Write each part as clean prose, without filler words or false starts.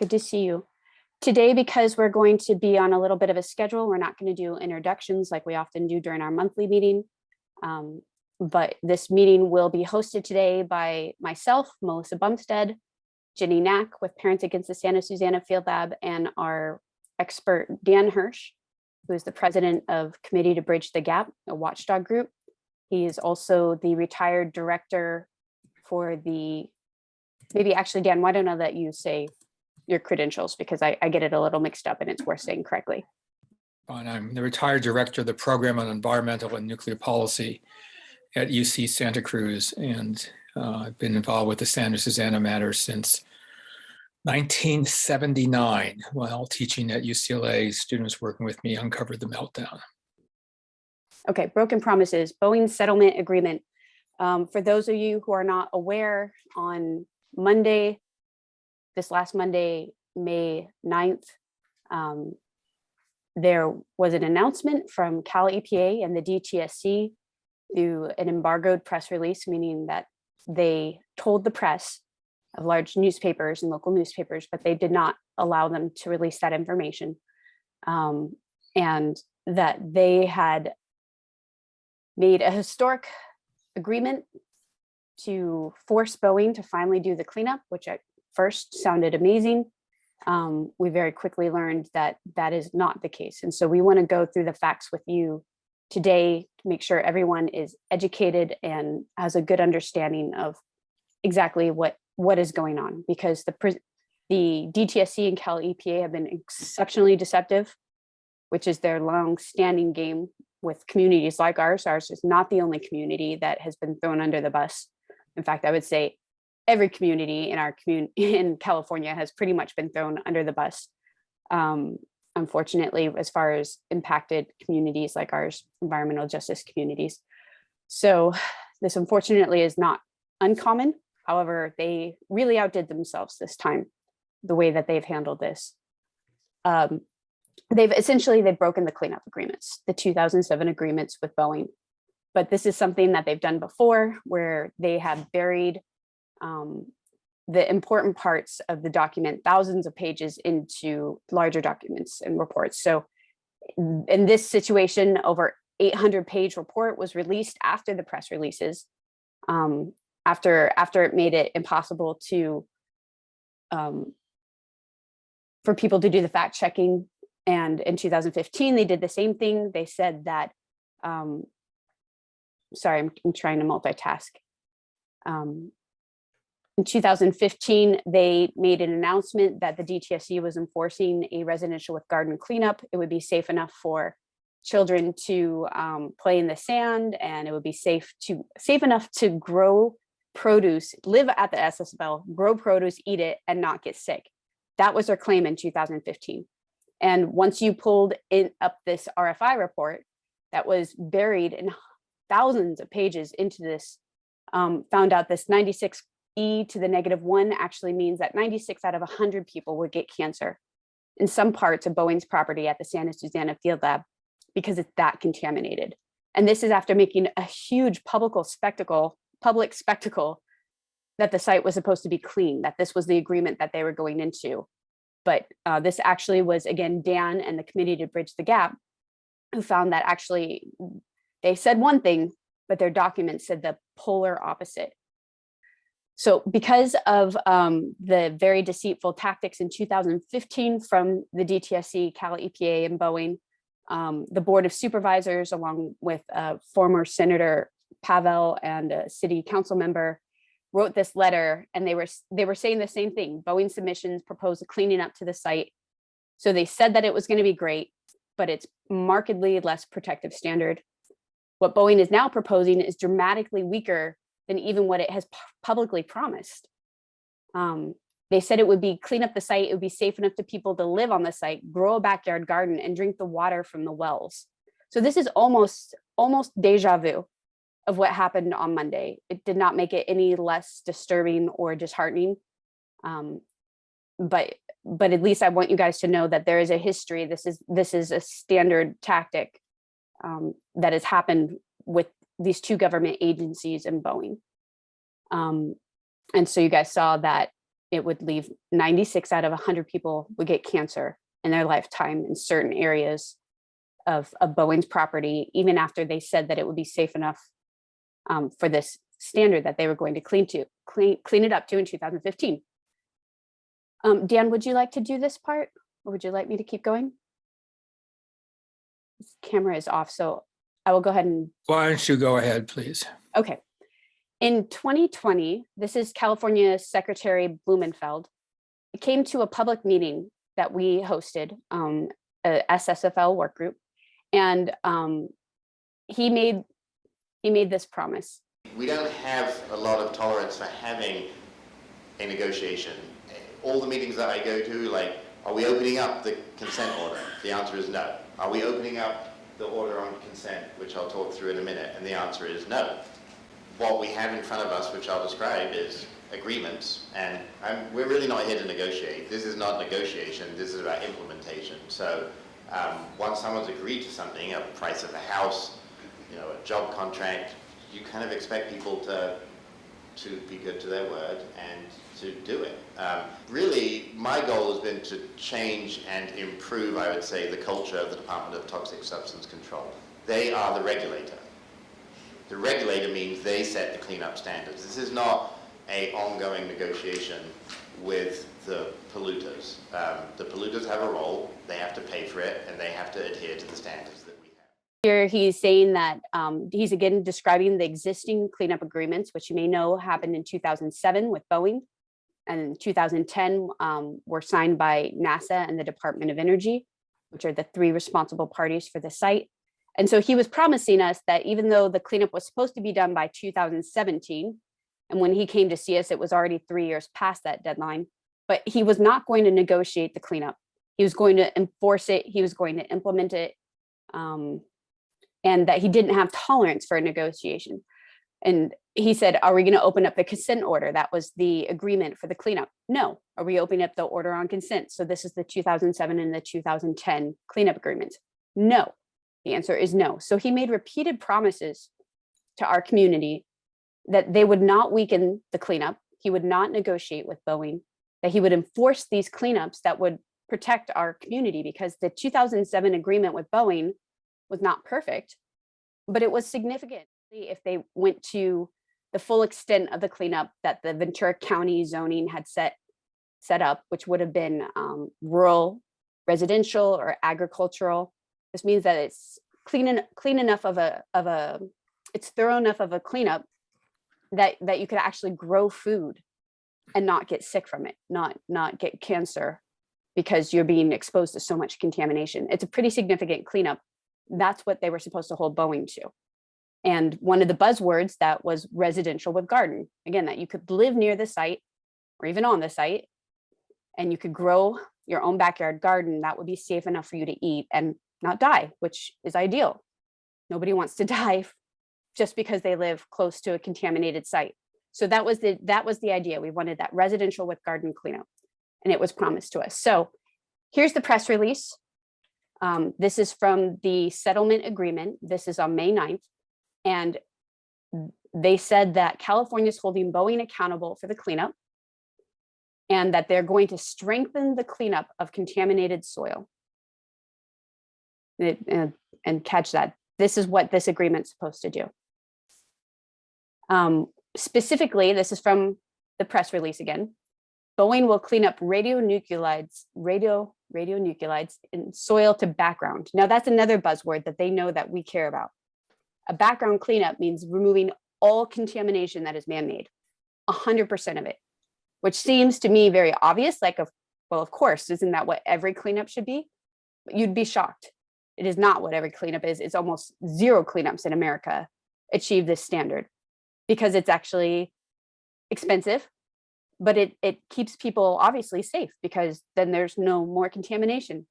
Good to see you. Today, because we're going to be on a little bit of a schedule, we're not going to do introductions like we often do during our monthly meeting. But this meeting will be hosted today by myself, Melissa Bumstead, Jeni Knack with Parents Against the Santa Susana Field Lab, and our expert Dan Hirsch, who is the president of Committee to Bridge the Gap, a watchdog group. He is also the retired director for the, maybe actually, Dan, why don't I let you say your credentials, because I get it a little mixed up and it's worth saying correctly. And I'm the retired director of the Program on Environmental and Nuclear Policy at UC Santa Cruz, and I've been involved with the Santa Susana matter since 1979. While teaching at UCLA, students working with me uncovered the meltdown. Okay, broken promises, Boeing settlement agreement. For those of you who are not aware, on Monday, this last Monday, May 9th, there was an announcement from Cal EPA and the DTSC through an embargoed press release, meaning that they told the press of large newspapers and local newspapers, but they did not allow them to release that information. And that they had made a historic agreement to force Boeing to finally do the cleanup, which at first sounded amazing. We very quickly learned that that is not the case. And so we want to go through the facts with you today to make sure everyone is educated and has a good understanding of exactly what is going on, because the DTSC and Cal EPA have been exceptionally deceptive, which is their long-standing game with communities like ours. Ours is not the only community that has been thrown under the bus. In fact, I would say every community in our community in California has pretty much been thrown under the bus. Unfortunately, as far as impacted communities like ours, environmental justice communities. So this unfortunately is not uncommon. However, they really outdid themselves this time, the way that they've handled this. They've broken the cleanup agreements, the 2007 agreements with Boeing. But this is something that they've done before, where they have buried the important parts of the document, thousands of pages, into larger documents and reports. So in this situation, over 800-page report was released after the press releases, after it made it impossible to for people to do the fact checking. And in 2015, they did the same thing. They said that, sorry, I'm trying to multitask. In 2015, they made an announcement that the DTSC was enforcing a residential with garden cleanup. It would be safe enough for children to play in the sand, and it would be safe enough to grow produce, live at the SSFL, grow produce, eat it, and not get sick. That was their claim in 2015. And once you pulled up this RFI report that was buried in thousands of pages into this, found out this 96 E to the -1 actually means that 96 out of 100 people would get cancer in some parts of Boeing's property at the Santa Susana Field Lab, because it's that contaminated. And this is after making a huge public spectacle that the site was supposed to be clean, that this was the agreement that they were going into. But this actually was, again, Dan and the Committee to Bridge the Gap, who found that actually they said one thing, but their documents said the polar opposite. So because of the very deceitful tactics in 2015 from the DTSC, Cal EPA, and Boeing, the Board of Supervisors, along with former Senator Pavel and a city council member, wrote this letter, and they were saying the same thing. Boeing submissions proposed cleaning up to the site. So they said that it was going to be great, but it's markedly less protective standard. What Boeing is now proposing is dramatically weaker than even what it has publicly promised. They said it would be clean up the site, it would be safe enough to people to live on the site, grow a backyard garden, and drink the water from the wells. So this is almost deja vu of what happened on Monday. It did not make it any less disturbing or disheartening. But at least I want you guys to know that there is a history. This is a standard tactic that has happened with these two government agencies and Boeing. And so you guys saw that it would leave 96 out of 100 people would get cancer in their lifetime in certain areas of Boeing's property, even after they said that it would be safe enough for this standard that they were going to clean it up to in 2015. Dan, would you like to do this part, or would you like me to keep going? This camera is off, so I will go ahead and. Why don't you go ahead, please? Okay. In 2020, this is California Secretary Blumenfeld. It came to a public meeting that we hosted, a SSFL work group, and he made this promise. We don't have a lot of tolerance for having a negotiation. All the meetings that I go to, like, are we opening up the consent order? The answer is no. Are we opening up the order on consent, which I'll talk through in a minute? And the answer is no. What we have in front of us, which I'll describe, is agreements, and we're really not here to negotiate. This is not negotiation, this is about implementation. So once someone's agreed to something, a price of a house, a job contract, you kind of expect people to be good to their word and to do it. Really, my goal has been to change and improve, I would say, the culture of the Department of Toxic Substance Control. They are the regulator. The regulator means they set the cleanup standards. This is not an ongoing negotiation with the polluters. The polluters have a role, they have to pay for it, and they have to adhere to the standards that we have. Here he's saying that he's again describing the existing cleanup agreements, which you may know happened in 2007 with Boeing, and in 2010 were signed by NASA and the Department of Energy, which are the three responsible parties for the site. And so he was promising us that even though the cleanup was supposed to be done by 2017, and when he came to see us, it was already 3 years past that deadline, but he was not going to negotiate the cleanup. He was going to enforce it. He was going to implement it, and that he didn't have tolerance for a negotiation. And he said, are we going to open up the consent order? That was the agreement for the cleanup. No. Are we opening up the order on consent? So this is the 2007 and the 2010 cleanup agreements. No. The answer is no. So he made repeated promises to our community that they would not weaken the cleanup. He would not negotiate with Boeing, that he would enforce these cleanups that would protect our community, because the 2007 agreement with Boeing was not perfect, but it was significant if they went to the full extent of the cleanup that the Ventura County zoning had set up, which would have been rural, residential, or agricultural. This means that it's clean enough it's thorough enough of a cleanup that you could actually grow food and not get sick from it, not get cancer because you're being exposed to so much contamination. It's a pretty significant cleanup. That's what they were supposed to hold Boeing to. And one of the buzzwords that was residential with garden, again, that you could live near the site or even on the site, and you could grow your own backyard garden that would be safe enough for you to eat and not die, which is ideal. Nobody wants to die just because they live close to a contaminated site. So that was the idea. We wanted that residential with garden cleanup, and it was promised to us. So here's the press release. This is from the settlement agreement. This is on May 9th. And they said that California is holding Boeing accountable for the cleanup, and that they're going to strengthen the cleanup of contaminated soil. And catch that. This is what this agreement's supposed to do. Specifically, this is from the press release again. Boeing will clean up radionuclides in soil to background. Now that's another buzzword that they know that we care about. A background cleanup means removing all contamination that is man-made, 100% of it, which seems to me very obvious. Well, of course, isn't that what every cleanup should be? But you'd be shocked. It is not what every cleanup is. It's almost zero cleanups in America achieve this standard, because it's actually expensive, but it keeps people obviously safe, because then there's no more contamination.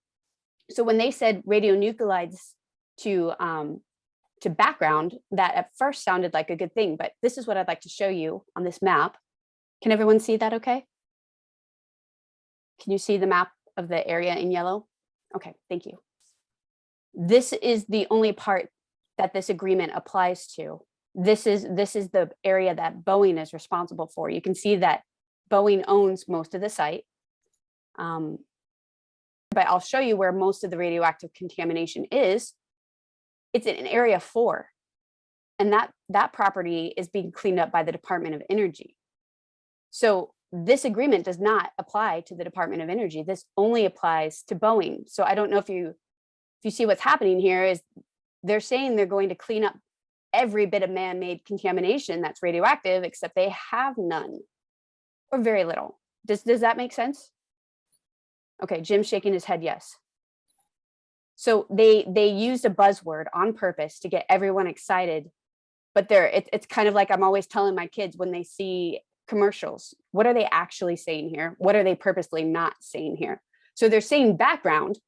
So when they said radionuclides to background, that at first sounded like a good thing, but this is what I'd like to show you on this map. Can everyone see that okay? Can you see the map of the area in yellow? Okay, thank you. This is the only part that this agreement applies to. This is the area that Boeing is responsible for. You can see that Boeing owns most of the site. But I'll show you where most of the radioactive contamination is. It's in area 4. And that property is being cleaned up by the Department of Energy. So this agreement does not apply to the Department of Energy. This only applies to Boeing. So I don't know if you see what's happening here is they're saying they're going to clean up every bit of man-made contamination that's radioactive, except they have none or very little. Does that make sense? Okay, Jim's shaking his head yes. So they used a buzzword on purpose to get everyone excited, but it's kind of like I'm always telling my kids when they see commercials, what are they actually saying here? What are they purposely not saying here? So they're saying background,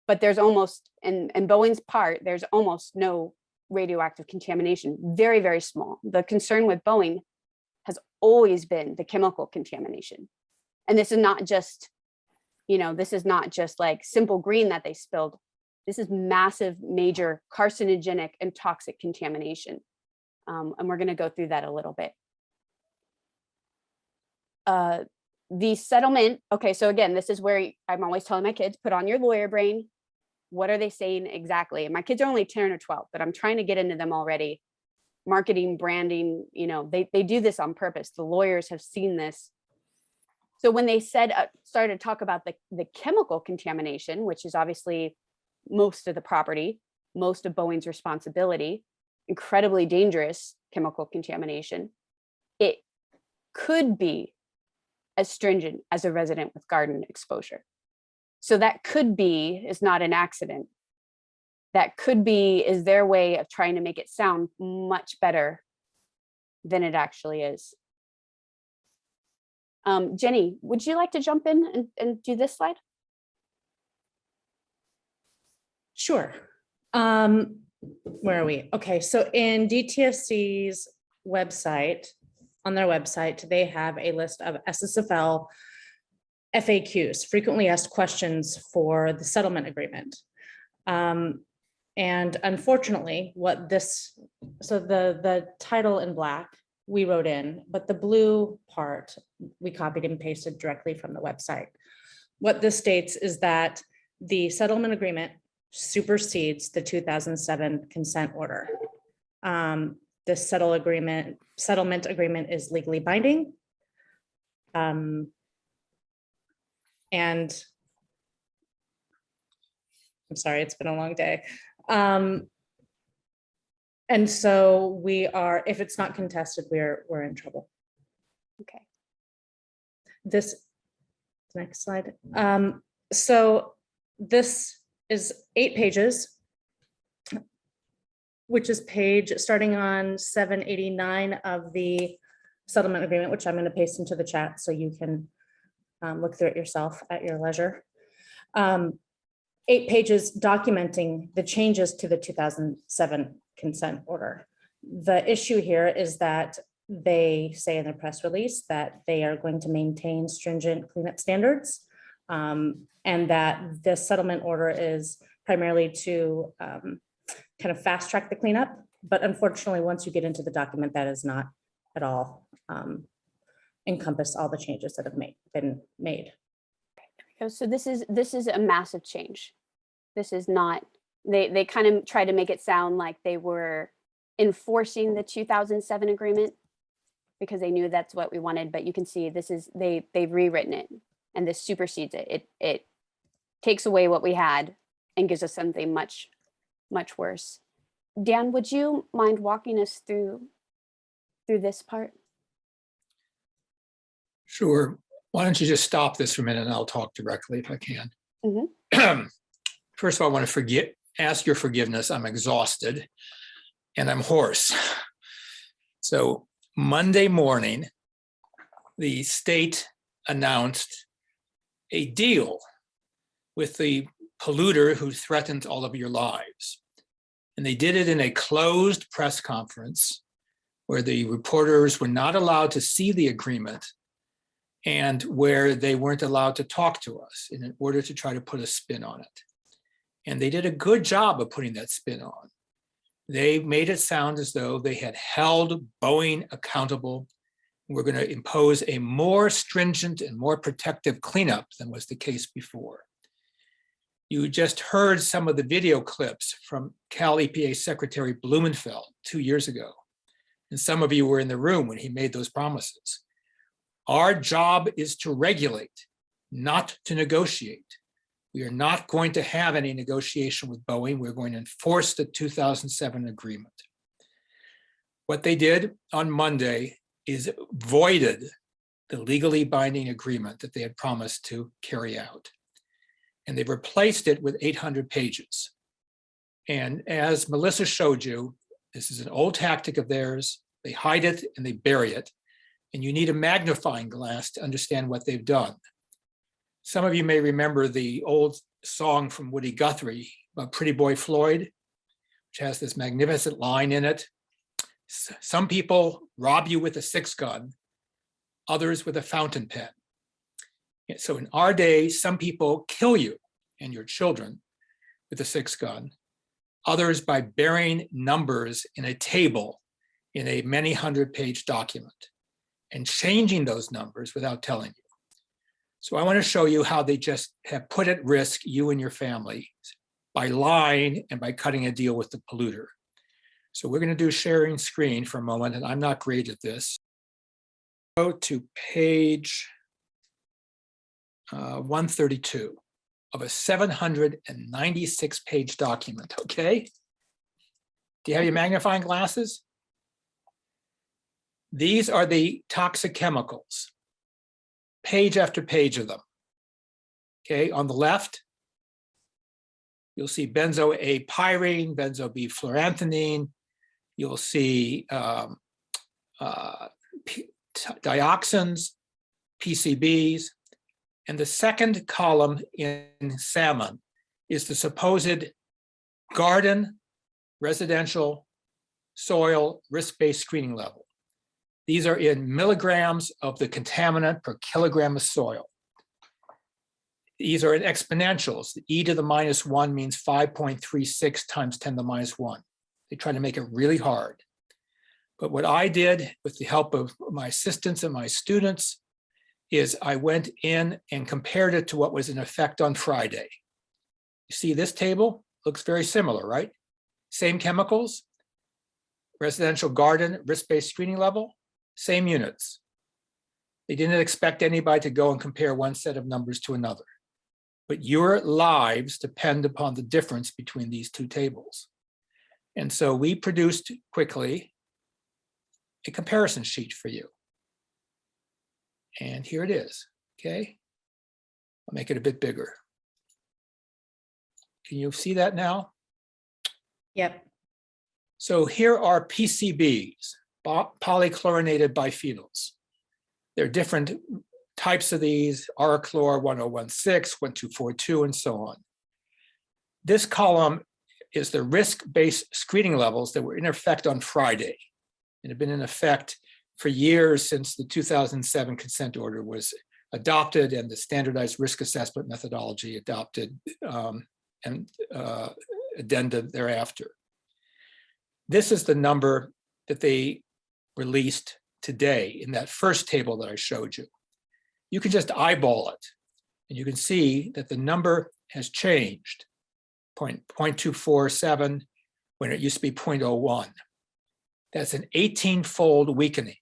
but there's almost, in Boeing's part, there's almost no radioactive contamination, very, very small. The concern with Boeing has always been the chemical contamination. And this is not just, this is not just like simple green that they spilled. This is massive, major carcinogenic and toxic contamination. And we're going to go through that a little bit. The settlement, okay, so again, this is where I'm always telling my kids, put on your lawyer brain. What are they saying exactly? And my kids are only 10 or 12, but I'm trying to get into them already. Marketing, branding, they do this on purpose. The lawyers have seen this. So when they said, started to talk about the chemical contamination, which is obviously most of the property, most of Boeing's responsibility, incredibly dangerous chemical contamination, it could be as stringent as a resident with garden exposure. So that could be is not an accident. That could be is their way of trying to make it sound much better than it actually is. Jeni, would you like to jump in and do this slide? Sure. Where are we? Okay, so in DTSC's website, on their website, they have a list of SSFL FAQs, frequently asked questions for the settlement agreement. And unfortunately, so the title in black, we wrote in, but the blue part, we copied and pasted directly from the website. What this states is that the settlement agreement supersedes the 2007 consent order. The settlement agreement is legally binding. And I'm sorry, it's been a long day. And so we are, if it's not contested, we're in trouble. Okay. This next slide. So this is 8 pages, which is page starting on 789 of the settlement agreement, which I'm going to paste into the chat so you can look through it yourself at your leisure. 8 pages documenting the changes to the 2007 consent order. The issue here is that they say in their press release that they are going to maintain stringent cleanup standards, and that this settlement order is primarily to kind of fast track the cleanup. But unfortunately, once you get into the document, that is not at all encompass all the changes that have been made. So this is a massive change. This is not, they kind of try to make it sound like they were enforcing the 2007 agreement because they knew that's what we wanted, but you can see this is, they've rewritten it and this supersedes it. It takes away what we had and gives us something much, much worse. Dan, would you mind walking us through this part? Sure. Why don't you just stop this for a minute and I'll talk directly if I can. Mm-hmm. First of all, I want to ask your forgiveness. I'm exhausted and I'm hoarse. So Monday morning, the state announced a deal with the polluter who threatened all of your lives. And they did it in a closed press conference where the reporters were not allowed to see the agreement and where they weren't allowed to talk to us in order to try to put a spin on it. And they did a good job of putting that spin on. They made it sound as though they had held Boeing accountable, We're going to impose a more stringent and more protective cleanup than was the case before. You just heard some of the video clips from Cal EPA Secretary Blumenfeld 2 years ago. And some of you were in the room when he made those promises. Our job is to regulate, not to negotiate. We are not going to have any negotiation with Boeing. We're going to enforce the 2007 agreement. What they did on Monday is voided the legally binding agreement that they had promised to carry out. And they replaced it with 800 pages. And as Melissa showed you, this is an old tactic of theirs. They hide it and they bury it. And you need a magnifying glass to understand what they've done. Some of you may remember the old song from Woody Guthrie about Pretty Boy Floyd, which has this magnificent line in it. Some people rob you with a 6-gun, others with a fountain pen. So in our day, some people kill you and your children with a 6-gun, others by burying numbers in a table in a many 100-page document and changing those numbers without telling you. So I want to show you how they just have put at risk you and your family by lying and by cutting a deal with the polluter. So we're going to do sharing screen for a moment, and I'm not great at this. Go to page 132 of a 796-page document, okay? Do you have your magnifying glasses? These are the toxic chemicals, page after page of them. Okay, on the left, you'll see benzo A pyrene, benzo B fluoranthanine. You'll see dioxins, PCBs. And the second column in salmon is the supposed garden, residential, soil, risk-based screening level. These are in milligrams of the contaminant per kilogram of soil. These are in exponentials. The e to the -1 means 5.36 times 10 to the -1. They try to make it really hard. But what I did with the help of my assistants and my students is I went in and compared it to what was in effect on Friday. You see this table? Looks very similar, right? Same chemicals, residential garden, risk-based screening level, same units. They didn't expect anybody to go and compare one set of numbers to another. But your lives depend upon the difference between these two tables. And so we produced quickly a comparison sheet for you. And here it is, okay? I'll make it a bit bigger. Can you see that now? Yep. So here are PCBs, polychlorinated biphenyls. There are different types of these, Arachlor 1016, 1242, and so on. This column is the risk-based screening levels that were in effect on Friday and have been in effect for years since the 2007 consent order was adopted and the standardized risk assessment methodology adopted and addenda thereafter. This is the number that they released today in that first table that I showed you. You can just eyeball it and you can see that the number has changed, 0.247 when it used to be 0.01. That's an 18-fold weakening.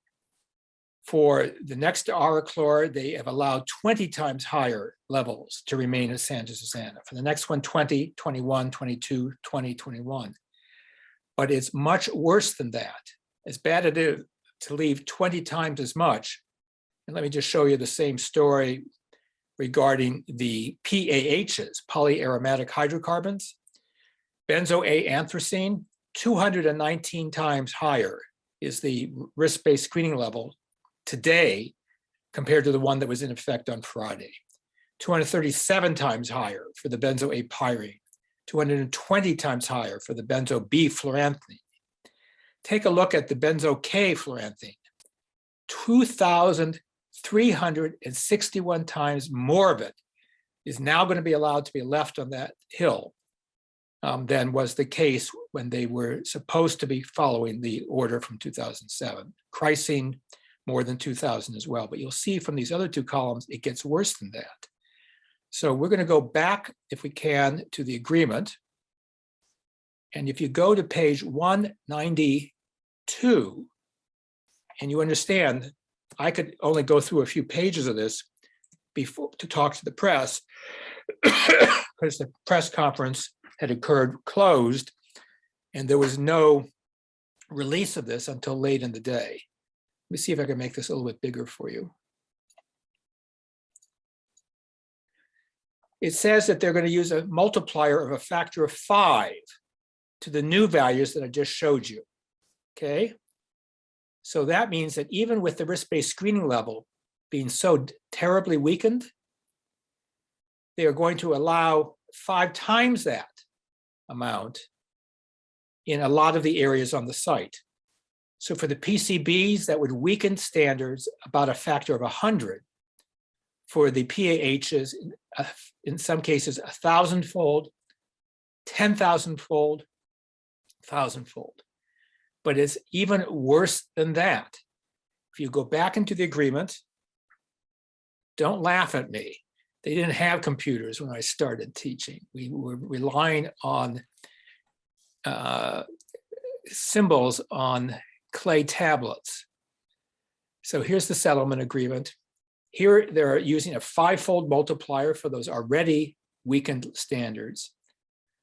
For the next Arachlor, they have allowed 20 times higher levels to remain at Santa Susana. For the next one, 20, 21, 22, 20, 21. But it's much worse than that. As bad as it is to leave 20 times as much. And let me just show you the same story regarding the PAHs, polyaromatic hydrocarbons. Benzo A anthracene, 219 times higher is the risk-based screening level today compared to the one that was in effect on Friday. 237 times higher for the benzo A pyrene, 220 times higher for the benzo B fluoranthanine. Take a look at the benzo K fluoranthanine, 2,361 times more of it is now going to be allowed to be left on that hill than was the case when they were supposed to be following the order from 2007. Chrysene, more than 2,000 as well. But you'll see from these other two columns, it gets worse than that. So we're going to go back, if we can, to the agreement. And if you go to page 192, and you understand, I could only go through a few pages of this before to talk to the press, because the press conference had occurred closed, and there was no release of this until late in the day. Let me see if I can make this a little bit bigger for you. It says that they're going to use a multiplier of a factor of 5 to the new values that I just showed you, okay? So that means that even with the risk-based screening level being so terribly weakened, they are going to allow 5 times that amount in a lot of the areas on the site. So for the PCBs, that would weaken standards about a factor of 100. For the PAHs, in some cases, 1,000-fold, 10,000-fold, 1,000-fold. But it's even worse than that. If you go back into the agreement, don't laugh at me. They didn't have computers when I started teaching. We were relying on symbols on clay tablets. So here's the settlement agreement. Here they're using a 5-fold multiplier for those already weakened standards.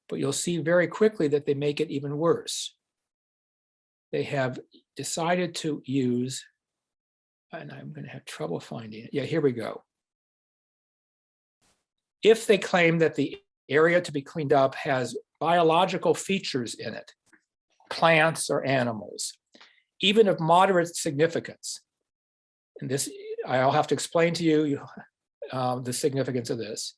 But you'll see very quickly that they make it even worse. They have decided to use, and I'm going to have trouble finding it. Yeah, here we go. If they claim that the area to be cleaned up has biological features in it, plants or animals, even of moderate significance, and this, I'll have to explain to you the significance of this,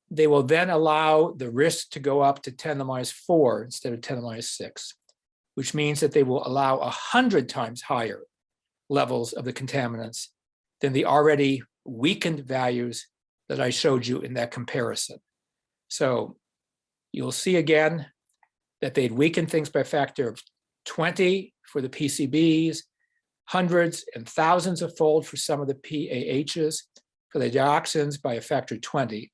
they will then allow the risk to go up to 10 to the minus 4 instead of 10 to the minus 6, which means that they will allow 100 times higher levels of the contaminants than the already weakened values that I showed you in that comparison. So you'll see again that they'd weaken things by a factor of 20 for the PCBs, hundreds and thousands of fold for some of the PAHs, for the dioxins by a factor of 20.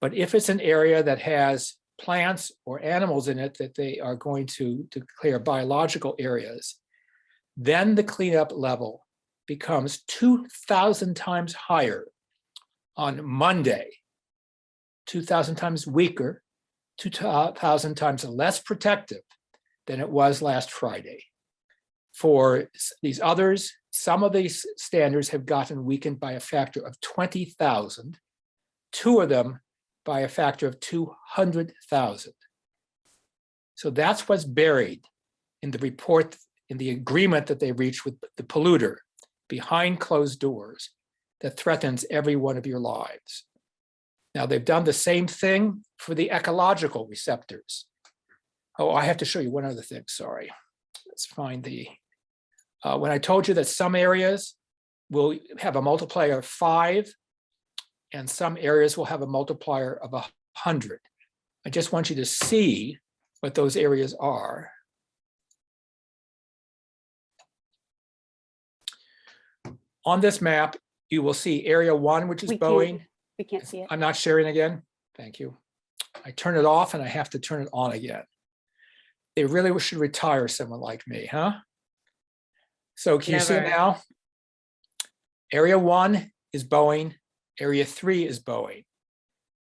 But if it's an area that has plants or animals in it that they are going to declare biological areas, then the cleanup level becomes 2,000 times higher on Monday, 2,000 times weaker, 2,000 times less protective than it was last Friday. For these others, some of these standards have gotten weakened by a factor of 20,000, 2 of them by a factor of 200,000. So that's what's buried in the report, in the agreement that they reached with the polluter behind closed doors that threatens every one of your lives. Now, they've done the same thing for the ecological receptors. Oh, I have to show you one other thing, sorry. Let's find the, when I told you that some areas will have a multiplier of 5 and some areas will have a multiplier of 100. I just want you to see what those areas are. On this map, you will see area 1, which is Boeing. We can't see it. I'm not sharing again. Thank you. I turn it off and I have to turn it on again. They really should retire someone like me, huh? So can you see it now? Area 1 is Boeing. Area 3 is Boeing.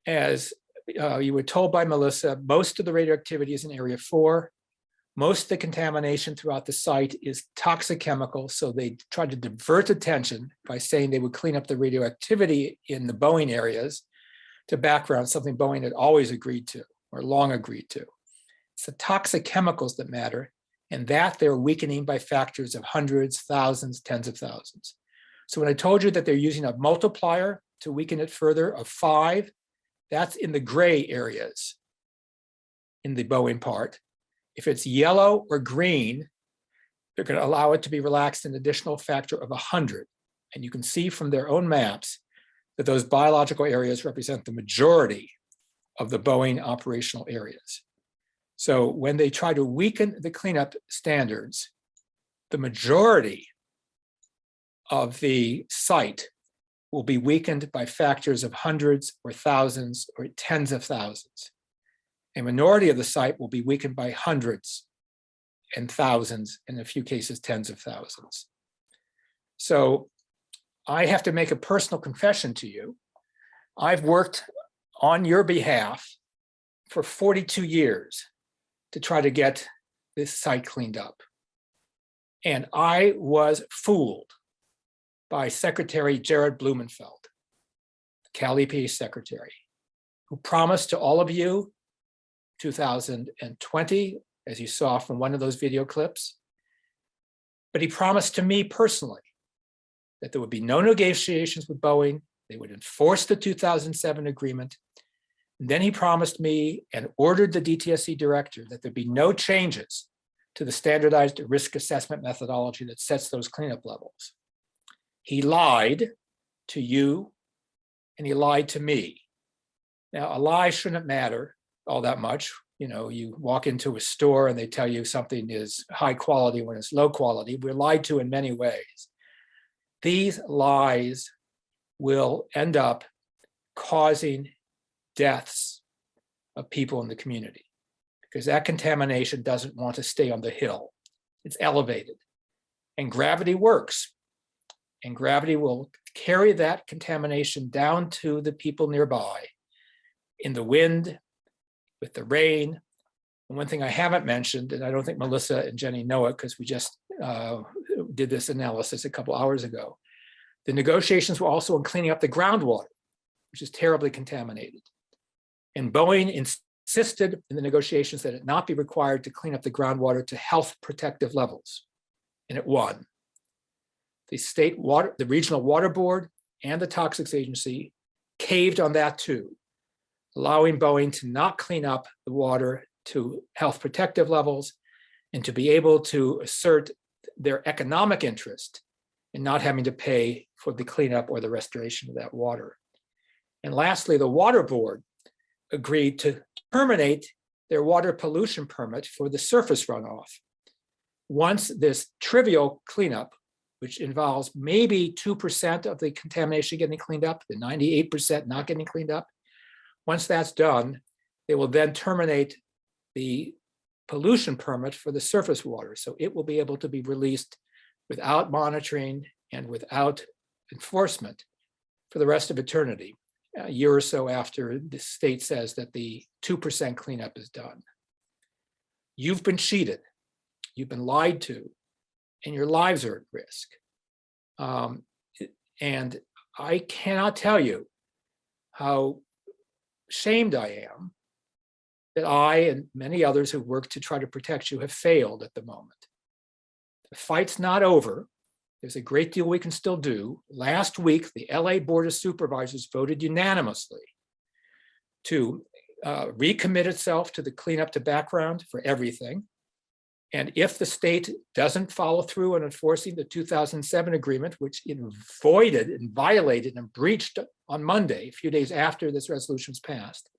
As you were told by Melissa, most of the radioactivity is in area 4. Most of the contamination throughout the site is toxic chemical, so they tried to divert attention by saying they would clean up the radioactivity in the Boeing areas to background, something Boeing had always agreed to or long agreed to. It's the toxic chemicals that matter, and that they're weakening by factors of hundreds, thousands, tens of thousands. So when I told you that they're using a multiplier to weaken it further of 5, that's in the gray areas in the Boeing part. If it's yellow or green, they're going to allow it to be relaxed an additional factor of 100. And you can see from their own maps that those biological areas represent the majority of the Boeing operational areas. So when they try to weaken the cleanup standards, the majority of the site will be weakened by factors of hundreds or thousands or tens of thousands. A minority of the site will be weakened by hundreds and thousands, in a few cases, tens of thousands. So I have to make a personal confession to you. I've worked on your behalf for 42 years to try to get this site cleaned up. And I was fooled by Secretary Jared Blumenfeld, the Cal EPA secretary, who promised to all of you 2020, as you saw from one of those video clips. But he promised to me personally that there would be no negotiations with Boeing. They would enforce the 2007 agreement. And then he promised me and ordered the DTSC director that there'd be no changes to the standardized risk assessment methodology that sets those cleanup levels. He lied to you and he lied to me. Now, a lie shouldn't matter all that much. You know, you walk into a store and they tell you something is high quality when it's low quality. We're lied to in many ways. These lies will end up causing deaths of people in the community because that contamination doesn't want to stay on the hill. It's elevated. And gravity works. And gravity will carry that contamination down to the people nearby in the wind, with the rain. And one thing I haven't mentioned, and I don't think Melissa and Jeni know it because we just did this analysis a couple hours ago, the negotiations were also on cleaning up the groundwater, which is terribly contaminated. And Boeing insisted in the negotiations that it not be required to clean up the groundwater to health protective levels, and it won. The state water, the regional water board and the toxics agency caved on that too, allowing Boeing to not clean up the water to health protective levels and to be able to assert their economic interest in not having to pay for the cleanup or the restoration of that water. And lastly, the water board agreed to terminate their water pollution permit for the surface runoff once this trivial cleanup, which involves maybe 2% of the contamination getting cleaned up, the 98% not getting cleaned up. Once that's done, they will then terminate the pollution permit for the surface water. So it will be able to be released without monitoring and without enforcement for the rest of eternity, a year or so after the state says that the 2% cleanup is done. You've been cheated, you've been lied to, and your lives are at risk. And I cannot tell you how shamed I am that I and many others who work to try to protect you have failed at the moment. The fight's not over. There's a great deal we can still do. Last week, the LA Board of Supervisors voted unanimously to recommit itself to the cleanup to background for everything. And if the state doesn't follow through on enforcing the 2007 agreement, which it voided and violated and breached on Monday, a few days after this resolution was passed,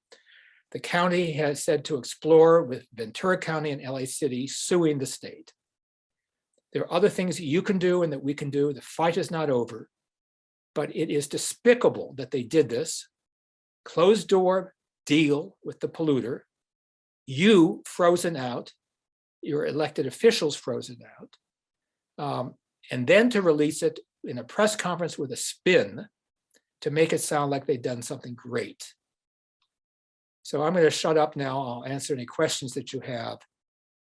the county has said to explore with Ventura County and LA City suing the state. There are other things that you can do and that we can do. The fight is not over, but it is despicable that they did this closed door deal with the polluter, you frozen out, your elected officials frozen out, and then to release it in a press conference with a spin to make it sound like they've done something great. So I'm going to shut up now. I'll answer any questions that you have,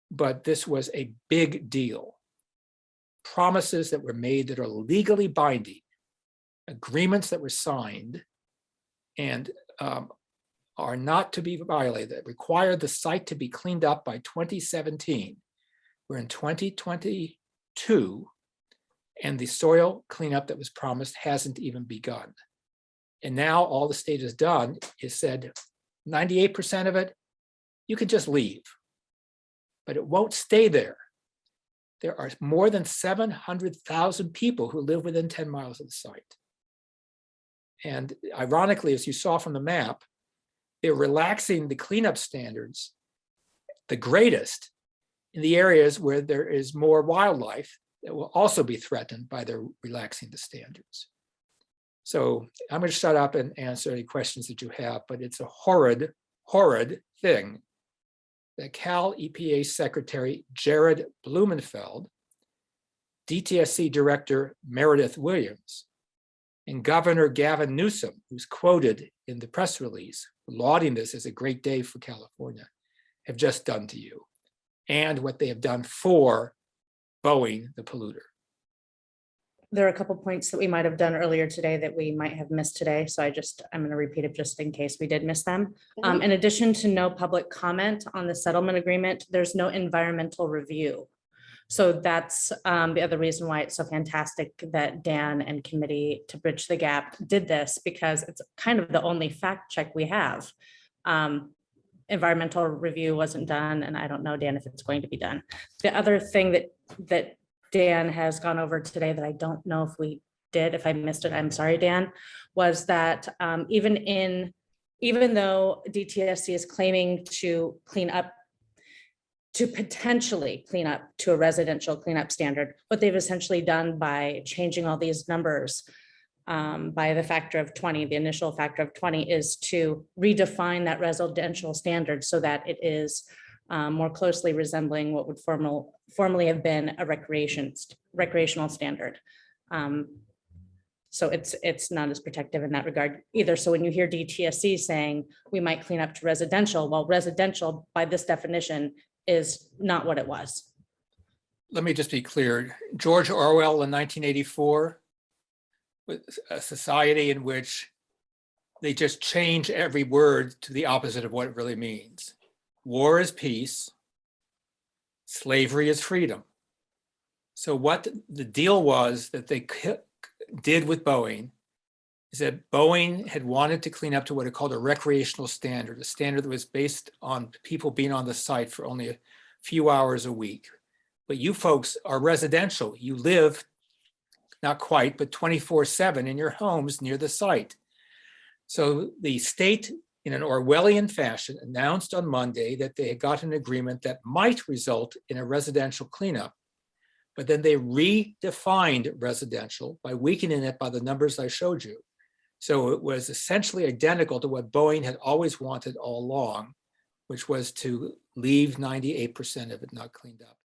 but this was a big deal. Promises that were made that are legally binding, agreements that were signed and are not to be violated, that require the site to be cleaned up by 2017. We're in 2022, and the soil cleanup that was promised hasn't even begun. And now all the state has done is said 98% of it, you can just leave, but it won't stay there. There are more than 700,000 people who live within 10 miles of the site. And ironically, as you saw from the map, they're relaxing the cleanup standards, the greatest in the areas where there is more wildlife that will also be threatened by their relaxing the standards. So I'm going to shut up and answer any questions that you have, but it's a horrid, horrid thing that Cal EPA Secretary Jared Blumenfeld, DTSC Director Meredith Williams, and Governor Gavin Newsom, who's quoted in the press release, lauding this as a great day for California, have just done to you, and what they have done for Boeing, the polluter. There are a couple points that we might have done earlier today that we might have missed today. So I'm going to repeat it just in case we did miss them. In addition to no public comment on the settlement agreement, there's no environmental review. So that's the other reason why it's so fantastic that Dan and committee to bridge the gap did this, because it's kind of the only fact check we have. Environmental review wasn't done, and I don't know, Dan, if it's going to be done. The other thing that Dan has gone over today that I don't know if we did, if I missed it, I'm sorry, Dan, was that even though DTSC is claiming to potentially clean up to a residential cleanup standard, what they've essentially done by changing all these numbers by the factor of 20, the initial factor of 20, is to redefine that residential standard so that it is more closely resembling what would formerly have been a recreational standard. So it's not as protective in that regard either. So when you hear DTSC saying we might clean up to residential, well, residential by this definition is not what it was. Let me just be clear. George Orwell in 1984 was a society in which they just change every word to the opposite of what it really means. War is peace, slavery is freedom. So what the deal was that they did with Boeing is that Boeing had wanted to clean up to what it called a recreational standard, a standard that was based on people being on the site for only a few hours a week. But you folks are residential. You live, not quite, but 24/7 in your homes near the site. So the state, in an Orwellian fashion, announced on Monday that they had got an agreement that might result in a residential cleanup, but then they redefined residential by weakening it by the numbers I showed you. So it was essentially identical to what Boeing had always wanted all along, which was to leave 98% of it not cleaned up.